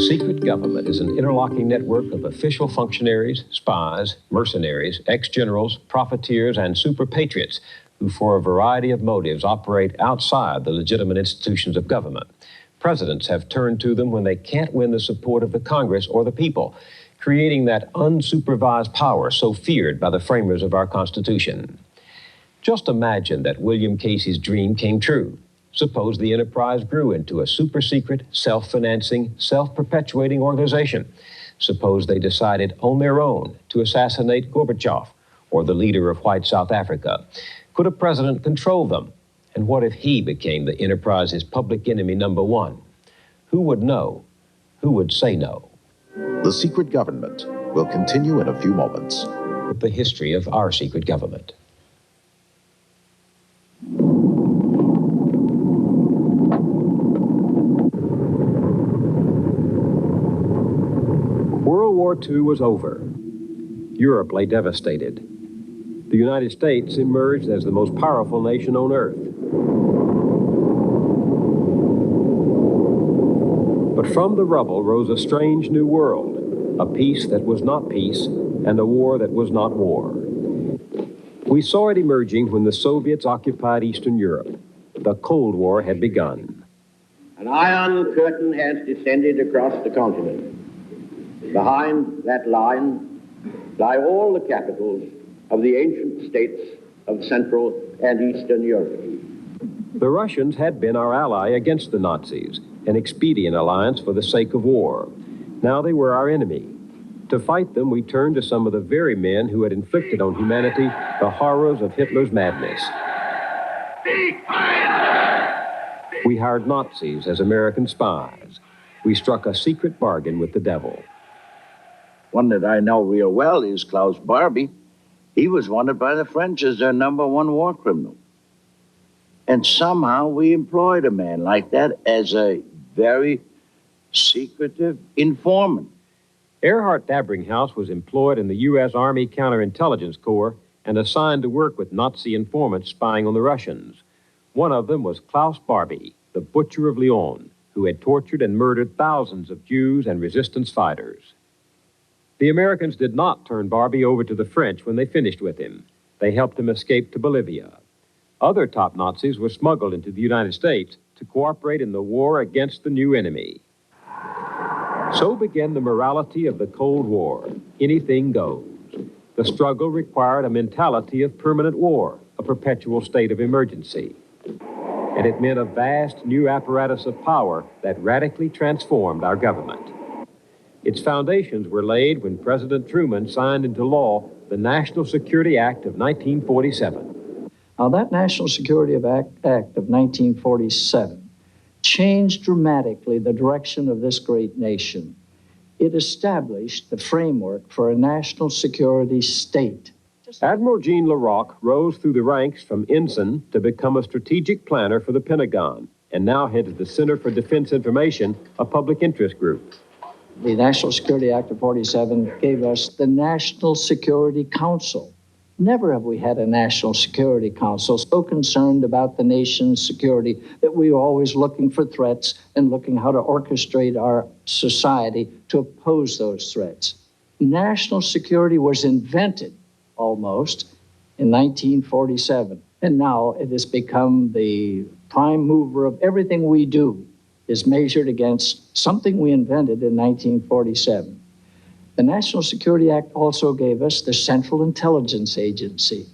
secret government is an interlocking network of official functionaries, spies, mercenaries, ex-generals, profiteers, and super patriots who, for a variety of motives, operate outside the legitimate institutions of government. Presidents have turned to them when they can't win the support of the Congress or the people, creating that unsupervised power so feared by the framers of our Constitution. Just imagine that William Casey's dream came true. Suppose the enterprise grew into a super-secret, self-financing, self-perpetuating organization. Suppose they decided on their own to assassinate Gorbachev or the leader of white South Africa. Could a president control them? And what if he became the enterprise's public enemy number one? Who would know? Who would say no? The secret government will continue in a few moments. With the history of our secret government. World War II was over. Europe lay devastated. The United States emerged as the most powerful nation on earth. But from the rubble rose a strange new world, a peace that was not peace, and a war that was not war. We saw it emerging when the Soviets occupied Eastern Europe. The Cold War had begun. An iron curtain has descended across the continent. Behind that line lie all the capitals of the ancient states of Central and Eastern Europe. The Russians had been our ally against the Nazis, an expedient alliance for the sake of war. Now they were our enemy. To fight them, we turned to some of the very men who had inflicted on humanity the horrors of Hitler's madness. We hired Nazis as American spies. We struck a secret bargain with the devil. One that I know real well is Klaus Barbie. He was wanted by the French as their number one war criminal. And somehow we employed a man like that as a very secretive informant. Erhard Dabringhaus was employed in the U.S. Army Counterintelligence Corps and assigned to work with Nazi informants spying on the Russians. One of them was Klaus Barbie, the Butcher of Lyon, who had tortured and murdered thousands of Jews and resistance fighters. The Americans did not turn Barbie over to the French when they finished with him. They helped him escape to Bolivia. Other top Nazis were smuggled into the United States to cooperate in the war against the new enemy. So began the morality of the Cold War. Anything goes. The struggle required a mentality of permanent war, a perpetual state of emergency. And it meant a vast new apparatus of power that radically transformed our government. Its foundations were laid when President Truman signed into law the National Security Act of 1947. Now, that National Security Act of 1947 changed dramatically the direction of this great nation. It established the framework for a national security state. Admiral Jean LaRocque rose through the ranks from ensign to become a strategic planner for the Pentagon, and now heads the Center for Defense Information, a public interest group. The National Security Act of 47 gave us the National Security Council. Never have we had a National Security Council so concerned about the nation's security that we were always looking for threats and looking how to orchestrate our society to oppose those threats. National security was invented almost in 1947, and now it has become the prime mover of everything we do is measured against something we invented in 1947. The National Security Act also gave us the Central Intelligence Agency.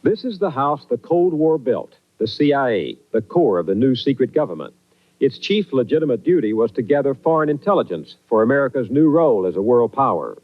This is the house the Cold War built, the CIA, the core of the new secret government. Its chief legitimate duty was to gather foreign intelligence for America's new role as a world power.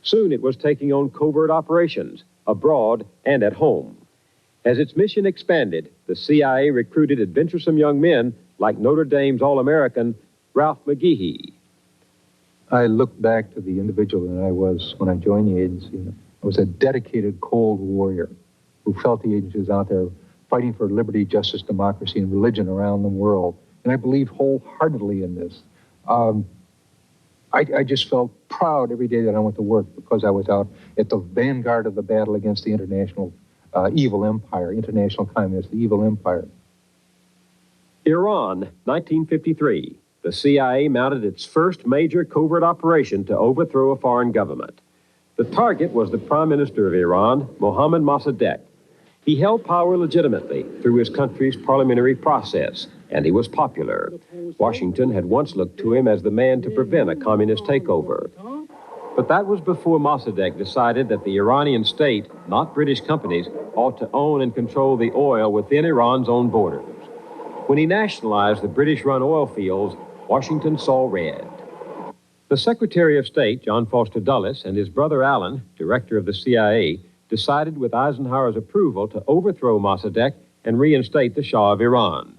Soon it was taking on covert operations, abroad and at home. As its mission expanded, the CIA recruited adventuresome young men like Notre Dame's All-American Ralph McGehee. I look back to the individual that I was when I joined the agency. I was a dedicated Cold Warrior who felt the agency was out there fighting for liberty, justice, democracy, and religion around the world. And I believe wholeheartedly in this. I just felt proud every day that I went to work because I was out at the vanguard of the battle against the international evil empire, international communists, the evil empire. Iran, 1953. the CIA mounted its first major covert operation to overthrow a foreign government. The target was the Prime Minister of Iran, Mohammad Mossadegh. He held power legitimately through his country's parliamentary process, and he was popular. Washington had once looked to him as the man to prevent a communist takeover. But that was before Mossadegh decided that the Iranian state, not British companies, ought to own and control the oil within Iran's own borders. When he nationalized the British-run oil fields, Washington saw red. The Secretary of State, John Foster Dulles, and his brother Alan, director of the CIA, decided with Eisenhower's approval to overthrow Mossadegh and reinstate the Shah of Iran.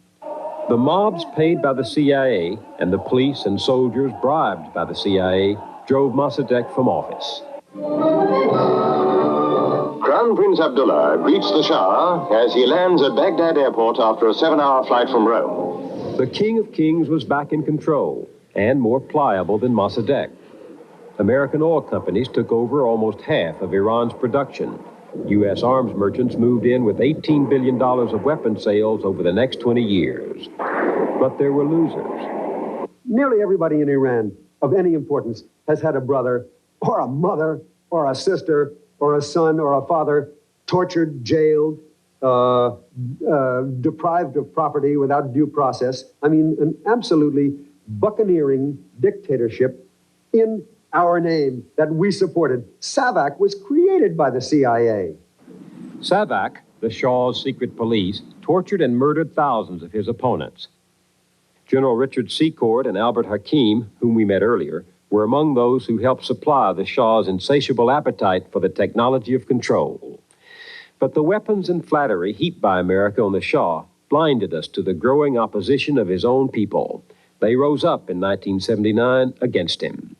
The mobs paid by the CIA and the police and soldiers bribed by the CIA drove Mossadegh from office. Crown Prince Abdullah greets the Shah as he lands at Baghdad airport after a 7-hour flight from Rome. The King of Kings was back in control and more pliable than Mossadegh. American oil companies took over almost half of Iran's production. U.S. arms merchants moved in with $18 billion of weapon sales over the next 20 years. But there were losers. Nearly everybody in Iran of any importance has had a brother or a mother or a sister or a son or a father tortured, jailed, deprived of property without due process. I mean, an absolutely buccaneering dictatorship in our name that we supported. SAVAK was created by the CIA. SAVAK, the Shah's secret police, tortured and murdered thousands of his opponents. General Richard Secord and Albert Hakim, whom we met earlier, were among those who helped supply the Shah's insatiable appetite for the technology of control. But the weapons and flattery heaped by America on the Shah blinded us to the growing opposition of his own people. They rose up in 1979 against him.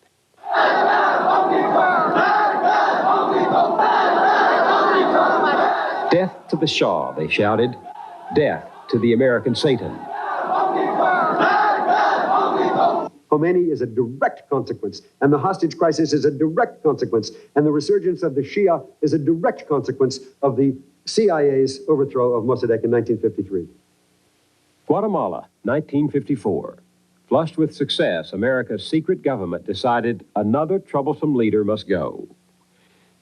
Death to the Shah, they shouted. Death to the American Satan. Khomeini is a direct consequence, and the hostage crisis is a direct consequence, and the resurgence of the Shia is a direct consequence of the CIA's overthrow of Mossadegh in 1953. Guatemala, 1954. Flushed with success, America's secret government decided another troublesome leader must go.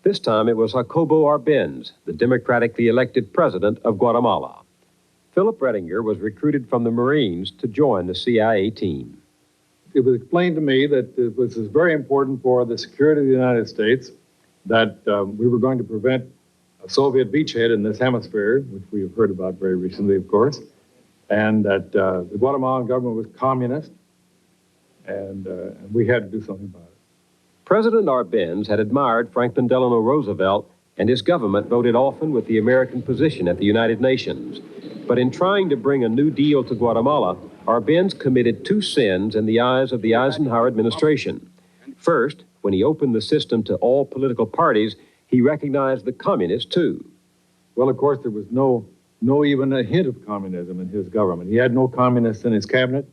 This time it was Jacobo Arbenz, the democratically elected president of Guatemala. Philip Rettinger was recruited from the Marines to join the CIA team. It was explained to me that it was very important for the security of the United States that we were going to prevent a Soviet beachhead in this hemisphere, which we have heard about very recently, of course, and that the Guatemalan government was communist, and we had to do something about it. President Arbenz had admired Franklin Delano Roosevelt, and his government voted often with the American position at the United Nations. But in trying to bring a new deal to Guatemala, Arbenz committed two sins in the eyes of the Eisenhower administration. First, when he opened the system to all political parties, he recognized the communists, too. Well, of course, there was no even a hint of communism in his government. He had no communists in his cabinet.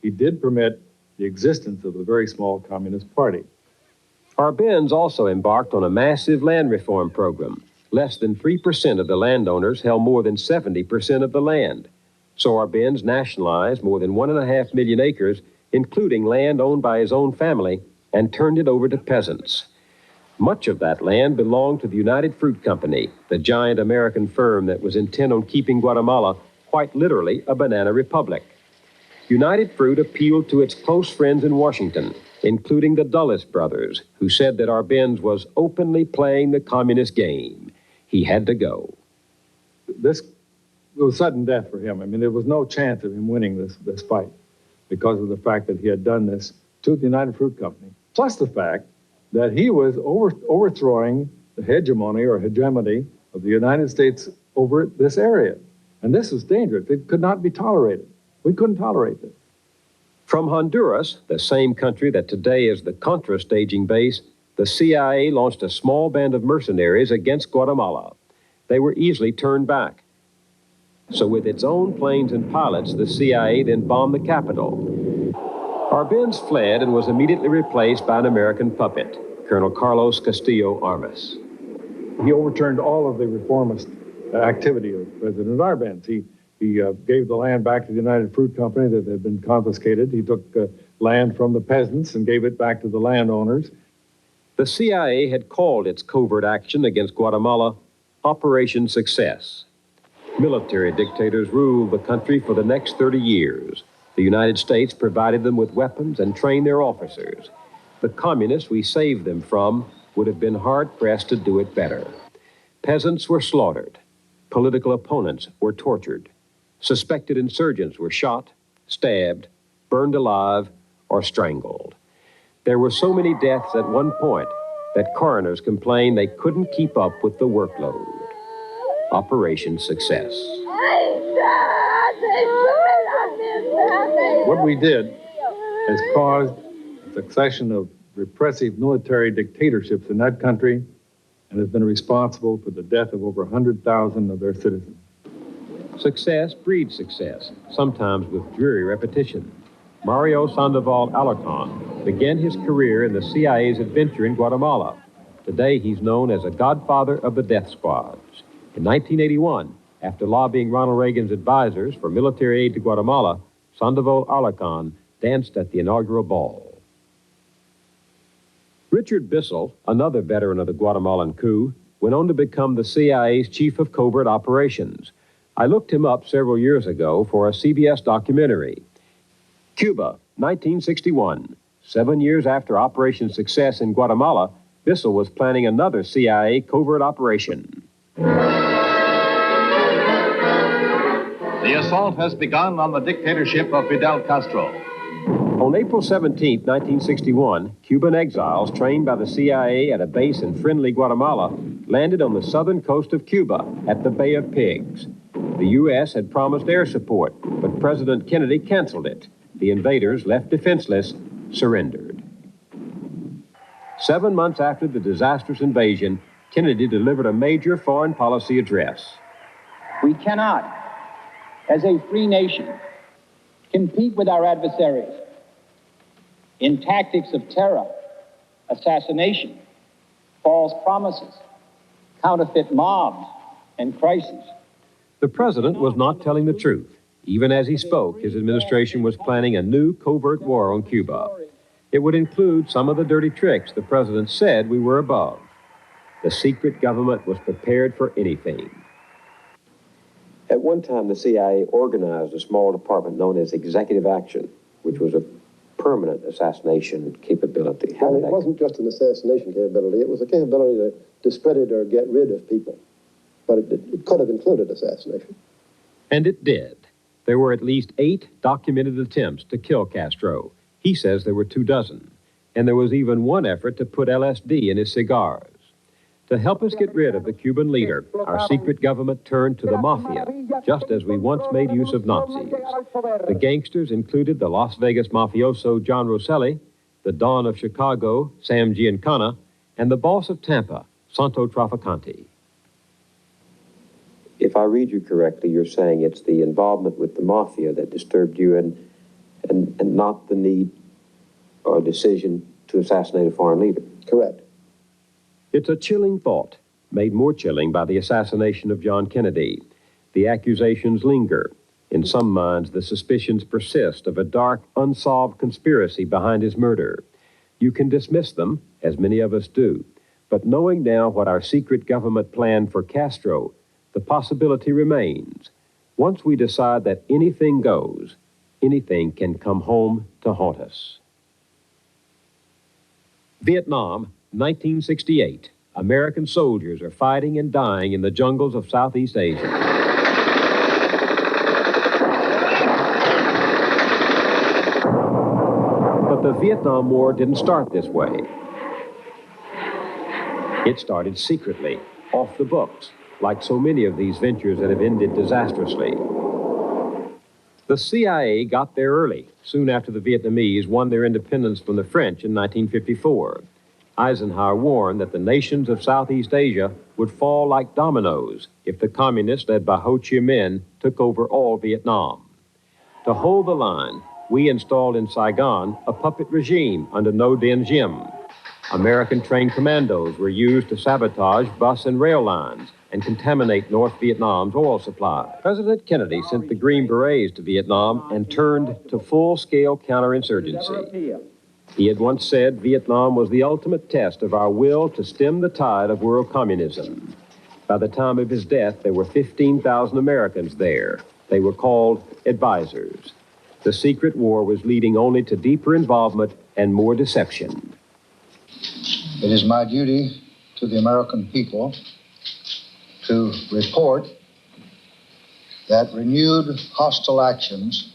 He did permit the existence of a very small communist party. Arbenz also embarked on a massive land reform program. Less than 3% of the landowners held more than 70% of the land. So Arbenz nationalized more than 1.5 million acres, including land owned by his own family, and turned it over to peasants. Much of that land belonged to the United Fruit Company, the giant American firm that was intent on keeping Guatemala quite literally a banana republic. United Fruit appealed to its close friends in Washington, including the Dulles brothers, who said that Arbenz was openly playing the communist game. He had to go. This was sudden death for him. I mean, there was no chance of him winning this fight because of the fact that he had done this to the United Fruit Company, plus the fact that he was overthrowing the hegemony of the United States over this area. And this was dangerous. It could not be tolerated. We couldn't tolerate this. From Honduras, the same country that today is the Contra staging base, the CIA launched a small band of mercenaries against Guatemala. They were easily turned back. So with its own planes and pilots, the CIA then bombed the capital. Arbenz fled and was immediately replaced by an American puppet, Colonel Carlos Castillo Armas. He overturned all of the reformist activity of President Arbenz. He gave the land back to the United Fruit Company that had been confiscated. He took land from the peasants and gave it back to the landowners. The CIA had called its covert action against Guatemala Operation Success. Military dictators ruled the country for the next 30 years. The United States provided them with weapons and trained their officers. The communists we saved them from would have been hard-pressed to do it better. Peasants were slaughtered. Political opponents were tortured. Suspected insurgents were shot, stabbed, burned alive, or strangled. There were so many deaths at one point that coroners complained they couldn't keep up with the workload. Operation Success. What we did has caused a succession of repressive military dictatorships in that country and has been responsible for the death of over 100,000 of their citizens. Success breeds success, sometimes with dreary repetition. Mario Sandoval Alarcon began his career in the CIA's adventure in Guatemala. Today, he's known as a godfather of the death squads. In 1981, after lobbying Ronald Reagan's advisors for military aid to Guatemala, Sandoval Alarcon danced at the inaugural ball. Richard Bissell, another veteran of the Guatemalan coup, went on to become the CIA's chief of covert operations. I looked him up several years ago for a CBS documentary. Cuba, 1961. 7 years after Operation Success in Guatemala, Bissell was planning another CIA covert operation. The assault has begun on the dictatorship of Fidel Castro. On April 17, 1961, Cuban exiles trained by the CIA at a base in friendly Guatemala landed on the southern coast of Cuba at the Bay of Pigs. The U.S. had promised air support, but President Kennedy canceled it. The invaders, left defenseless, surrendered. 7 months after the disastrous invasion, Kennedy delivered a major foreign policy address. We cannot, as a free nation, compete with our adversaries in tactics of terror, assassination, false promises, counterfeit mobs, and crises. The president was not telling the truth. Even as he spoke, his administration was planning a new covert war on Cuba. It would include some of the dirty tricks the president said we were above. The secret government was prepared for anything. At one time, the CIA organized a small department known as Executive Action, which was a permanent assassination capability. Well, it wasn't just an assassination capability. It was a capability to discredit or get rid of people. But it could have included assassination. And it did. There were at least 8 documented attempts to kill Castro. He says there were 24. And there was even one effort to put LSD in his cigars. To help us get rid of the Cuban leader, our secret government turned to the mafia, just as we once made use of Nazis. The gangsters included the Las Vegas mafioso John Rosselli, the Don of Chicago, Sam Giancana, and the boss of Tampa, Santo Trafficante. If I read you correctly, you're saying it's the involvement with the mafia that disturbed you and not the need or decision to assassinate a foreign leader. Correct. It's a chilling thought, made more chilling by the assassination of John Kennedy. The accusations linger. In some minds, the suspicions persist of a dark, unsolved conspiracy behind his murder. You can dismiss them, as many of us do, but knowing now what our secret government planned for Castro, the possibility remains. Once we decide that anything goes, anything can come home to haunt us. Vietnam, 1968. American soldiers are fighting and dying in the jungles of Southeast Asia. But the Vietnam War didn't start this way. It started secretly, off the books, like so many of these ventures that have ended disastrously. The CIA got there early, soon after the Vietnamese won their independence from the French in 1954. Eisenhower warned that the nations of Southeast Asia would fall like dominoes if the communists led by Ho Chi Minh took over all Vietnam. To hold the line, we installed in Saigon a puppet regime under Ngo Dinh Diem. American-trained commandos were used to sabotage bus and rail lines and contaminate North Vietnam's oil supply. President Kennedy sent the Green Berets to Vietnam and turned to full-scale counterinsurgency. He had once said Vietnam was the ultimate test of our will to stem the tide of world communism. By the time of his death, there were 15,000 Americans there. They were called advisors. The secret war was leading only to deeper involvement and more deception. It is my duty to the American people to report that renewed hostile actions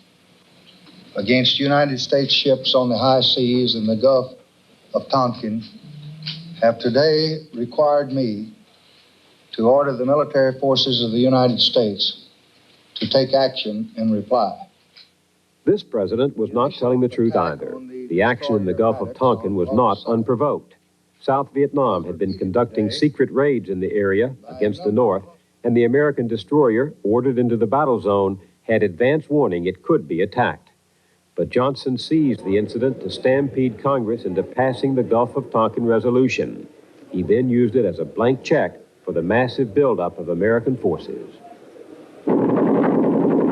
against United States ships on the high seas in the Gulf of Tonkin have today required me to order the military forces of the United States to take action in reply. This president was not telling the truth either. The action in the Gulf of Tonkin was not unprovoked. South Vietnam had been conducting secret raids in the area against the North, and the American destroyer, ordered into the battle zone, had advance warning it could be attacked. But Johnson seized the incident to stampede Congress into passing the Gulf of Tonkin resolution. He then used it as a blank check for the massive buildup of American forces.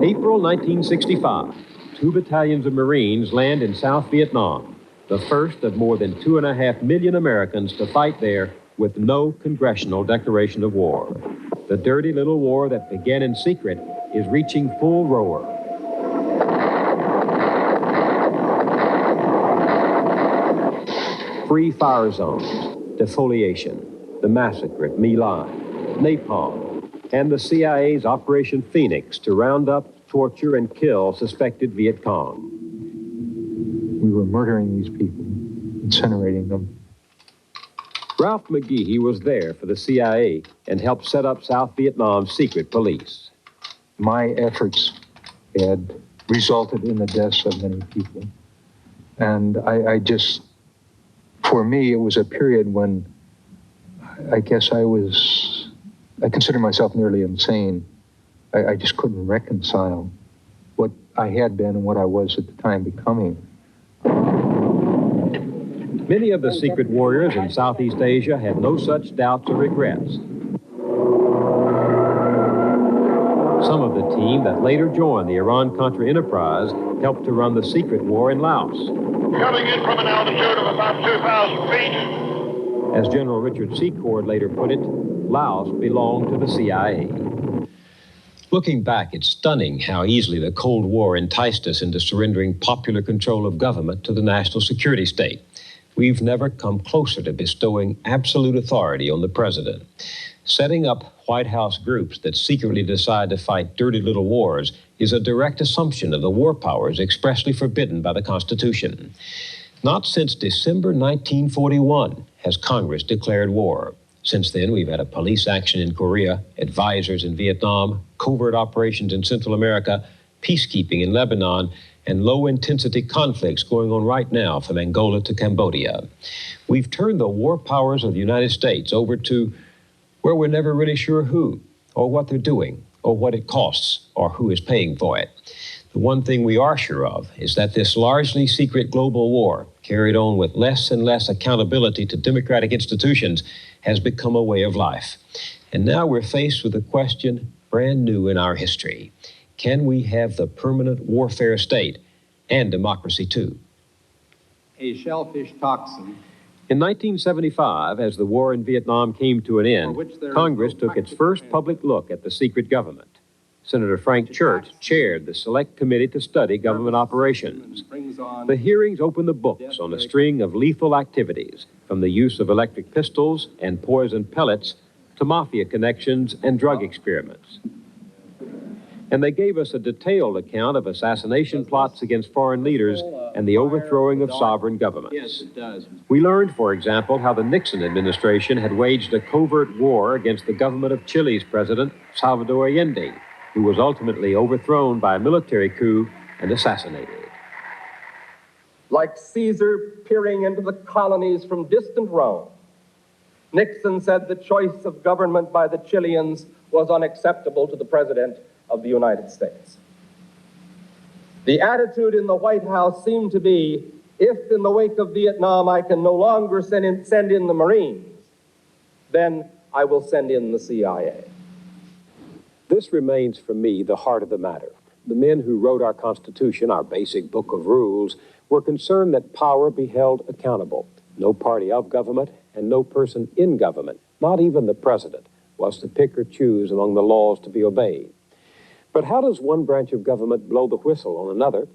April 1965, 2 battalions of Marines land in South Vietnam, the first of more than 2.5 million Americans to fight there with no congressional declaration of war. The dirty little war that began in secret is reaching full roar. Free fire zones, defoliation, the massacre at My Lai, napalm, and the CIA's Operation Phoenix to round up, torture, and kill suspected Viet Cong. We were murdering these people, incinerating them. Ralph McGehee was there for the CIA and helped set up South Vietnam's secret police. My efforts had resulted in the deaths of many people. And for me, it was a period when I guess I considered myself nearly insane. I just couldn't reconcile what I had been and what I was at the time becoming. Many of the secret warriors in Southeast Asia had no such doubts or regrets. Some of the team that later joined the Iran-Contra enterprise helped to run the secret war in Laos. Coming in from an altitude of about 2,000 feet. As General Richard Secord later put it, Laos belonged to the CIA. Looking back, it's stunning how easily the Cold War enticed us into surrendering popular control of government to the national security state. We've never come closer to bestowing absolute authority on the president. Setting up White House groups that secretly decide to fight dirty little wars is a direct assumption of the war powers expressly forbidden by the Constitution. Not since December 1941 has Congress declared war. Since then, we've had a police action in Korea, advisors in Vietnam, covert operations in Central America, peacekeeping in Lebanon, and low-intensity conflicts going on right now from Angola to Cambodia. We've turned the war powers of the United States over to where we're never really sure who, or what they're doing, or what it costs, or who is paying for it. The one thing we are sure of is that this largely secret global war, carried on with less and less accountability to democratic institutions, has become a way of life. And now we're faced with a question brand new in our history. Can we have the permanent warfare state and democracy too? A shellfish toxin. In 1975, as the war in Vietnam came to an end, Congress took its first public look at the secret government. Senator Frank Church chaired the Select Committee to study government operations. The hearings opened the books on a string of lethal activities, from the use of electric pistols and poison pellets to mafia connections and drug experiments. And they gave us a detailed account of assassination plots against foreign leaders and the overthrowing of sovereign governments. Yes, it does. We learned, for example, how the Nixon administration had waged a covert war against the government of Chile's president, Salvador Allende, who was ultimately overthrown by a military coup and assassinated. Like Caesar peering into the colonies from distant Rome, Nixon said the choice of government by the Chileans was unacceptable to the President of the United States. The attitude in the White House seemed to be, if in the wake of Vietnam I can no longer send in the Marines, then I will send in the CIA. This remains for me the heart of the matter. The men who wrote our Constitution, our basic book of rules, were concerned that power be held accountable. No party of government and no person in government, not even the president, was to pick or choose among the laws to be obeyed. But how does one branch of government blow the whistle on another?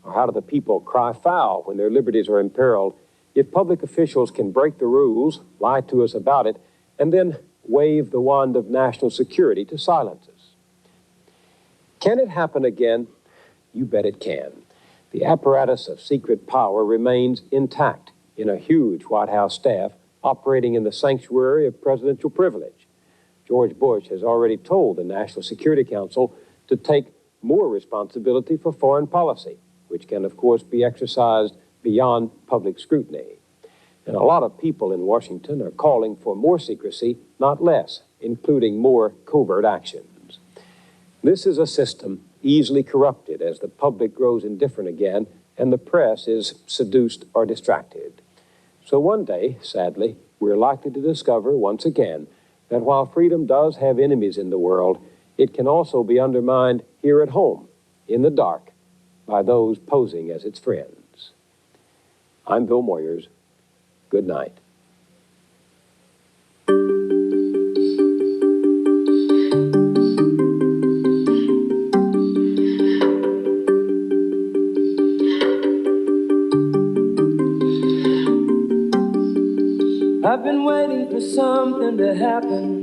Or how do the people cry foul when their liberties are imperiled if public officials can break the rules, lie to us about it, and then wave the wand of national security to silence us? Can it happen again? You bet it can. The apparatus of secret power remains intact in a huge White House staff operating in the sanctuary of presidential privilege. George Bush has already told the National Security Council to take more responsibility for foreign policy, which can, of course, be exercised beyond public scrutiny. And a lot of people in Washington are calling for more secrecy, not less, including more covert actions. This is a system easily corrupted as the public grows indifferent again and the press is seduced or distracted. So one day, sadly, we're likely to discover once again that while freedom does have enemies in the world, it can also be undermined here at home, in the dark, by those posing as its friends. I'm Bill Moyers. Good night. I've been waiting for something to happen.